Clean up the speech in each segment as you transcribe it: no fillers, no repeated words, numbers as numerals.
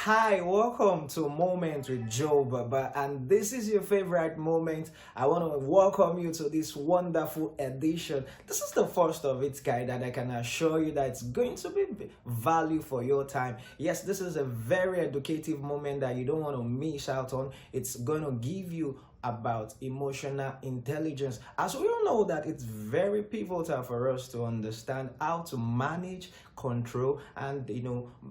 Hi, welcome to Moment with Joebaba, and this is your favorite moment. I want to welcome you to this wonderful edition. This is the first of its kind, and I can assure you that it's going to be value for your time. Yes, this is a very educative moment that you don't want to miss out on. It's going to give you about emotional intelligence, as we all know that it's very pivotal for us to understand how to manage, control, and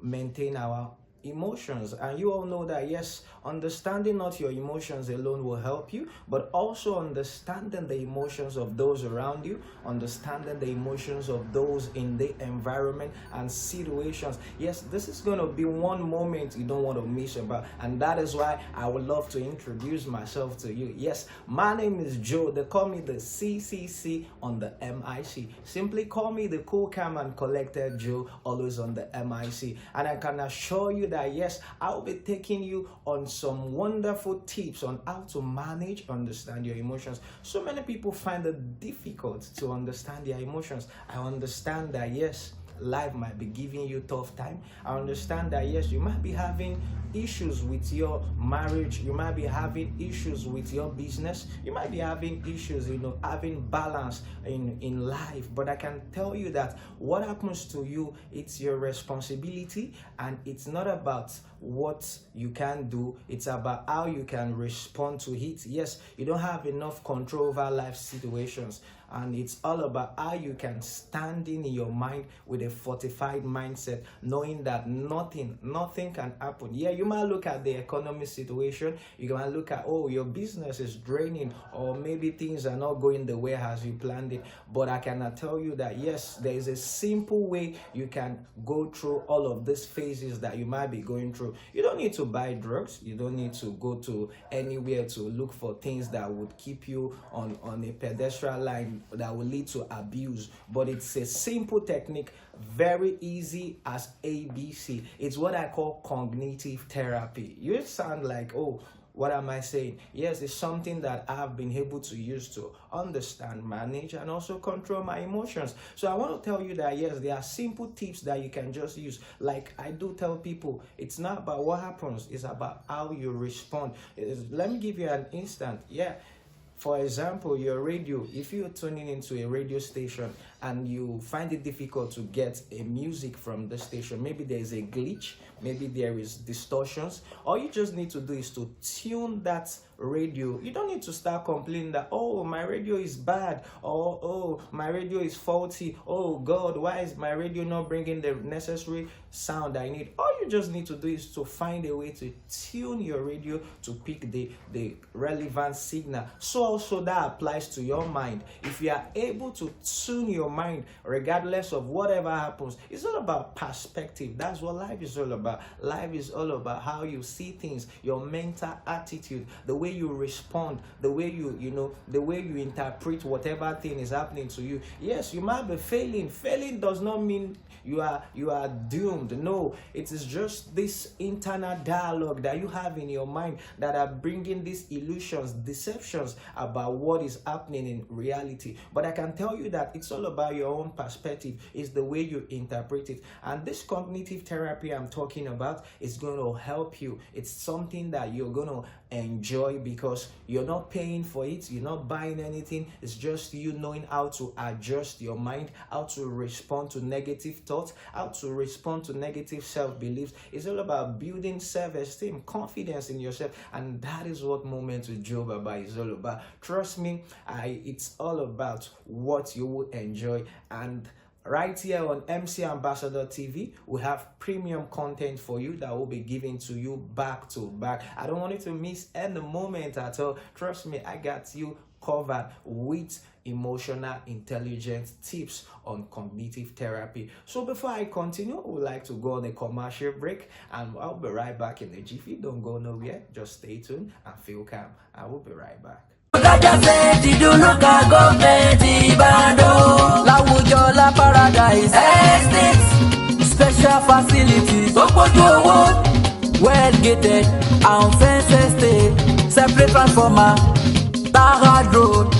maintain our emotions. And you all know that yes, understanding not your emotions alone will help you, but also understanding the emotions of those around you, understanding the emotions of those in the environment and situations. Yes, this is going to be one moment you don't want to miss about, and that is why I would love to introduce myself to you. Yes, my name is Joe. They call me the CCC on the MIC. Simply call me the cool, calm, and collected Joe, always on the MIC. And I can assure you that yes, I'll be taking you on some wonderful tips on how to manage, understand your emotions. So many people find it difficult to understand their emotions. I understand that yes, life might be giving you tough time. I understand that yes, you might be having issues with your marriage, you might be having issues with your business, you might be having issues having balance in life. But I can tell you that what happens to you, it's your responsibility, and it's not about what you can do, it's about how you can respond to it. Yes, you don't have enough control over life situations, and it's all about how you can stand in your mind with a fortified mindset, knowing that nothing can happen. Yeah, you might look at the economic situation, you might look at, oh, your business is draining, or maybe things are not going the way as you planned it. But I cannot tell you that yes, there is a simple way you can go through all of these phases that you might be going through. You don't need to buy drugs, you don't need to go to anywhere to look for things that would keep you on a pedestrian line that will lead to abuse. But it's a simple technique, very easy as ABC. It's what I call cognitive therapy. You sound like, oh, what am I saying? Yes, it's something that I've been able to use to understand, manage, and also control my emotions. So I want to tell you that yes, there are simple tips that you can just use. Like I do tell people, it's not about what happens, it's about how you respond. Let me give you an instant. Yeah. For example, your radio, if you're tuning into a radio station and you find it difficult to get a music from the station, maybe there's a glitch, maybe there is distortions, all you just need to do is to tune that radio. You don't need to start complaining that, oh, my radio is bad, or oh, my radio is faulty, oh God, why is my radio not bringing the necessary sound I need? All you just need to do is to find a way to tune your radio to pick the relevant signal. So also that applies to your mind. If you are able to tune your mind regardless of whatever happens, it's all about perspective. That's what life is all about. Life is all about how you see things, your mental attitude, the way you respond, the way the way you interpret whatever thing is happening to you. Yes, you might be failing. Failing does not mean you are doomed. No, it is just this internal dialogue that you have in your mind that are bringing these illusions, deceptions about what is happening in reality. But I can tell you that it's all about your own perspective. It's the way you interpret it. And this cognitive therapy I'm talking about is going to help you. It's something that you're going to enjoy because you're not paying for it, you're not buying anything. It's just you knowing how to adjust your mind, how to respond to negative thoughts, how to respond to negative self-beliefs. It's all about building self-esteem, confidence in yourself, and that is what Moment with Joebaba is all about. Trust me, it's all about what you will enjoy. And right here on MC Ambassador TV, we have premium content for you that will be given to you back to back. I don't want you to miss any moment at all. Trust me, I got you covered with emotional intelligence tips on cognitive therapy. So before I continue, I would like to go on a commercial break, and I'll be right back in a jiffy. Don't go nowhere, just stay tuned and feel calm. I will be right back. Paradise special facilities, well gated and fences stay, separate transformer, Tarad Road,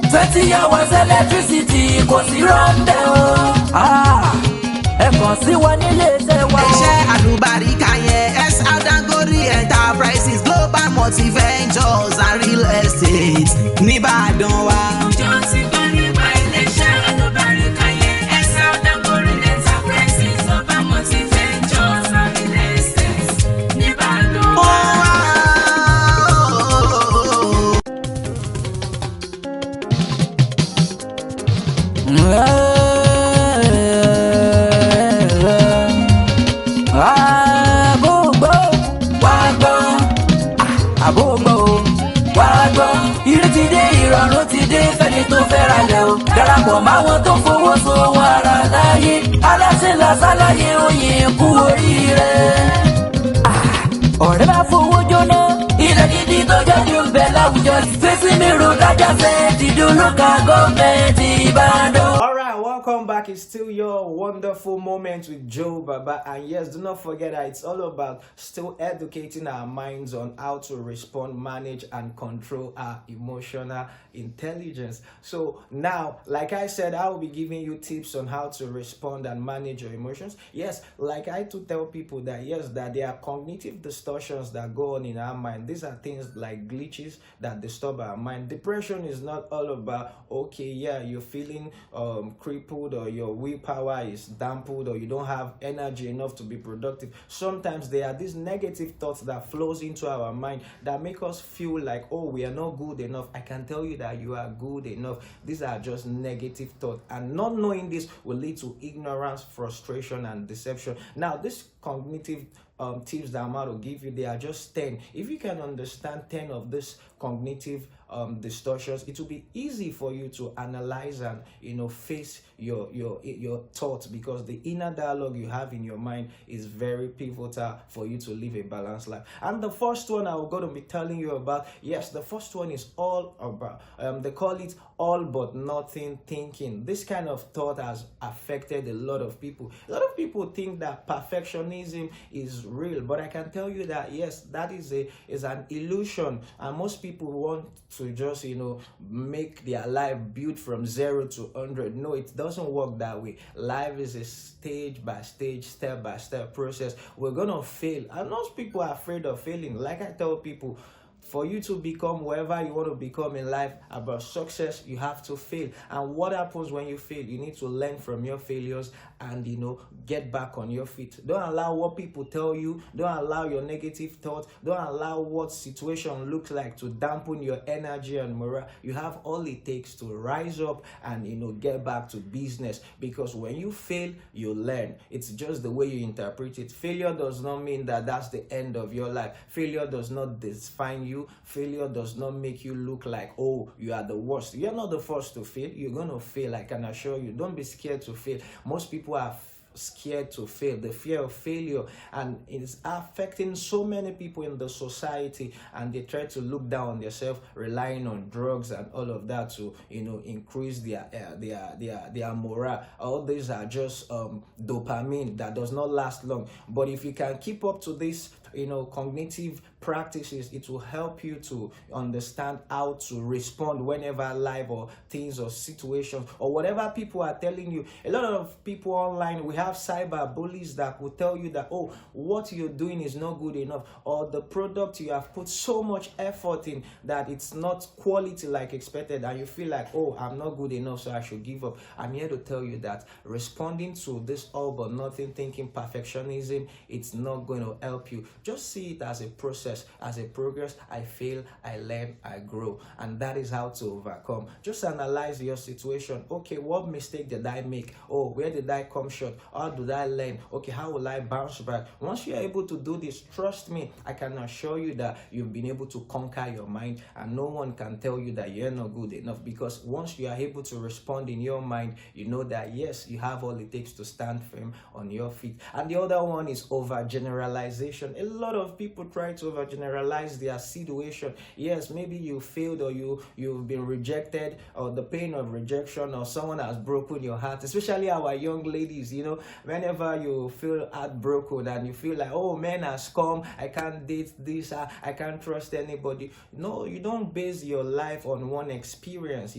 20 hours electricity, kò sí rọ́ndẹ̀ o. Ẹ kàn sí wa nílé iṣẹ́ wa. Iṣẹ́ àlùbáríkà yẹn, multi-ventures and real estate nìbàdàn wa. ìjọ ti gbọ́ nípa ilé-iṣẹ́ alálùbáríkà yẹn ẹ̀sà ọ̀dàgbòrò enterprises ọba multi-ventures and real estate nìbàdàn wa. Ìrọ̀rùn ti dé fẹ́ni tó fẹ́ ra lẹ̀ o. Darapọ̀ máwọn tó fowó sowó ara láyé. Aláṣẹ làṣàlàyé oyin kú oríire. Ọ̀rẹ́ bá fowó jóná. Ilẹ̀ gidi tó jáde ń bẹ láwùjọ. Fèsì mi rò dájà fẹ́ ti dún lóka gọ́ọ̀mẹ̀ntì Ìbàdàn. Alright, welcome back. It's still your wonderful moment with Joebaba. And yes, do not forget that it's all about still educating our minds on how to respond, manage, and control our emotional intelligence. So now, like I said, I will be giving you tips on how to respond and manage your emotions. Yes, like I to tell people that yes, that there are cognitive distortions that go on in our mind. These are things like glitches that disturb our mind. Depression is not all about, okay, yeah, you're feeling crippled or your willpower is dampened or you don't have energy enough to be productive. Sometimes there are these negative thoughts that flows into our mind that make us feel like, oh, we are not good enough. I can tell you that you are good enough. These are just negative thoughts, and not knowing this will lead to ignorance, frustration, and deception. Now, this cognitive tips that I'm about to give you, they are just 10. If you can understand 10 of these cognitive distortions, it will be easy for you to analyze and face your thoughts, because the inner dialogue you have in your mind is very pivotal for you to live a balanced life. And the first one I'm going to be telling you about, yes, the first one is all about they call it all but nothing thinking. This kind of thought has affected a lot of people. A lot of people think that perfectionism is real, but I can tell you that yes, that is an illusion, and most people want to just make their life build from 0 to 100. No, it doesn't work that way. Life is a stage by stage, step by step process. We're gonna fail, and most people are afraid of failing. Like I tell people, for you to become whoever you want to become in life, about success, you have to fail. And what happens when you fail? You need to learn from your failures and get back on your feet. Don't allow what people tell you. Don't allow your negative thoughts. Don't allow what situation looks like to dampen your energy and morale. You have all it takes to rise up and get back to business, because when you fail, you learn. It's just the way you interpret it. Failure does not mean that that's the end of your life. Failure does not define you. Failure does not make you look like, oh, you are the worst. You're not the first to fail. You're going to fail, I can assure you. Don't be scared to fail. Most people are scared to fail. The fear of failure, and it's affecting so many people in the society, and they try to look down on themselves, relying on drugs and all of that to increase their morale. All these are just dopamine that does not last long. But if you can keep up to this cognitive practices, it will help you to understand how to respond whenever life or things or situations or whatever people are telling you. A lot of people online, we have cyber bullies that will tell you that, oh, what you're doing is not good enough, or the product you have put so much effort in that it's not quality like expected, and you feel like, oh, I'm not good enough, so I should give up. I'm here to tell you that responding to this all but nothing thinking, perfectionism, it's not going to help you. Just see it as a process, as a progress. I fail, I learn, I grow, and that is how to overcome. Just analyze your situation. Okay, what mistake did I make? Oh, where did I come short? How did I learn? Okay, how will I bounce back? Once you're able to do this, trust me, I can assure you that you've been able to conquer your mind, and no one can tell you that you're not good enough, because once you are able to respond in your mind, you know that yes, you have all it takes to stand firm on your feet. And the other one is overgeneralization. A lot of people try to overgeneralize their situation. Yes, maybe you failed, or you've been rejected, or the pain of rejection, or someone has broken your heart, especially our young ladies. Whenever you feel heartbroken and you feel like, oh, men are scum, I can't date this, I can't trust anybody. No, you don't base your life on one experience.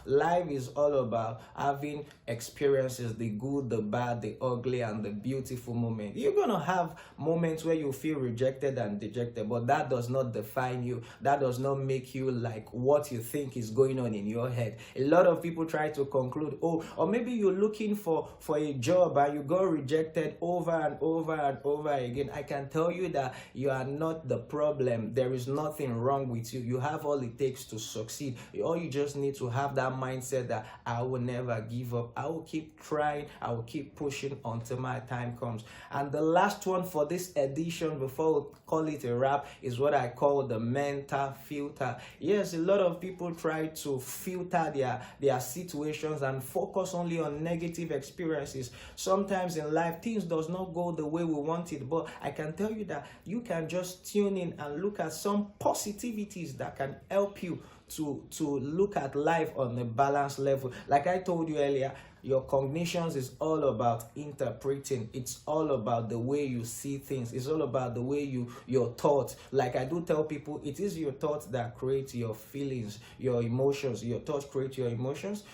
Life is all about having experiences, the good, the bad, the ugly, and the beautiful moment. You're gonna have moments where you feel feel rejected and dejected, but that does not define you. That does not make you like what you think is going on in your head. A lot of people try to conclude, oh, or maybe you're looking for a job and you got rejected over and over and over again. I can tell you that you are not the problem. There is nothing wrong with you. You have all it takes to succeed. All you just need to have that mindset that I will never give up. I will keep trying. I will keep pushing until my time comes. And the last one for this edition, before we call it a wrap, is what I call the mental filter. Yes, a lot of people try to filter their situations and focus only on negative experiences. Sometimes in life, things does not go the way we want it, but I can tell you that you can just tune in and look at some positivities that can help you to look at life on a balanced level. Like I told you earlier, your cognitions is all about interpreting. It's all about the way you see things. It's all about the way your thoughts. Like I do tell people, it is your thoughts that create your feelings, your emotions. Your thoughts create your emotions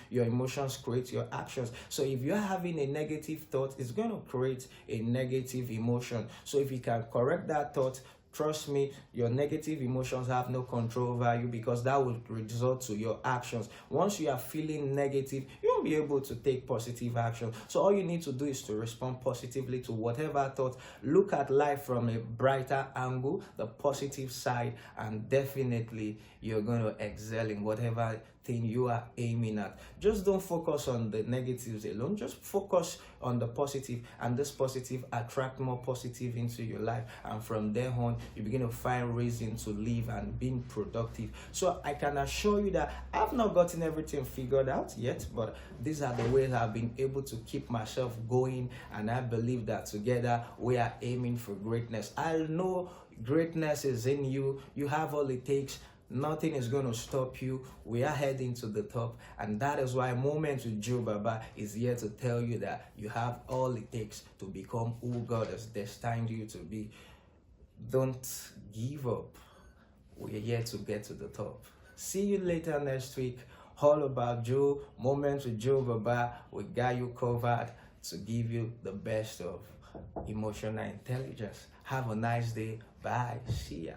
create your actions. So if you're having a negative thought, it's going to create a negative emotion. So if you can correct that thought, trust me, your negative emotions have no control over you, because that will result to your actions. Once you are feeling negative, you won't be able to take positive action. So all you need to do is to respond positively to whatever thought. Look at life from a brighter angle, the positive side, and definitely you're going to excel in whatever thing you are aiming at. Just don't focus on the negatives alone. Just focus on the positive, and this positive attract more positive into your life, and from there on you begin to find reason to live and being productive. So I can assure you that I've not gotten everything figured out yet, but these are the ways I've been able to keep myself going, and I believe that together we are aiming for greatness. I know greatness is in you. You have all it takes. Nothing is going to stop you. We are heading to the top, and that is why Moments with Joebaba is here to tell you that you have all it takes to become who God has destined you to be. Don't give up. We're here to get to the top. See you later next week. All about Joe, Moments with Joebaba. We got you covered to give you the best of emotional intelligence. Have a nice day. Bye. See ya.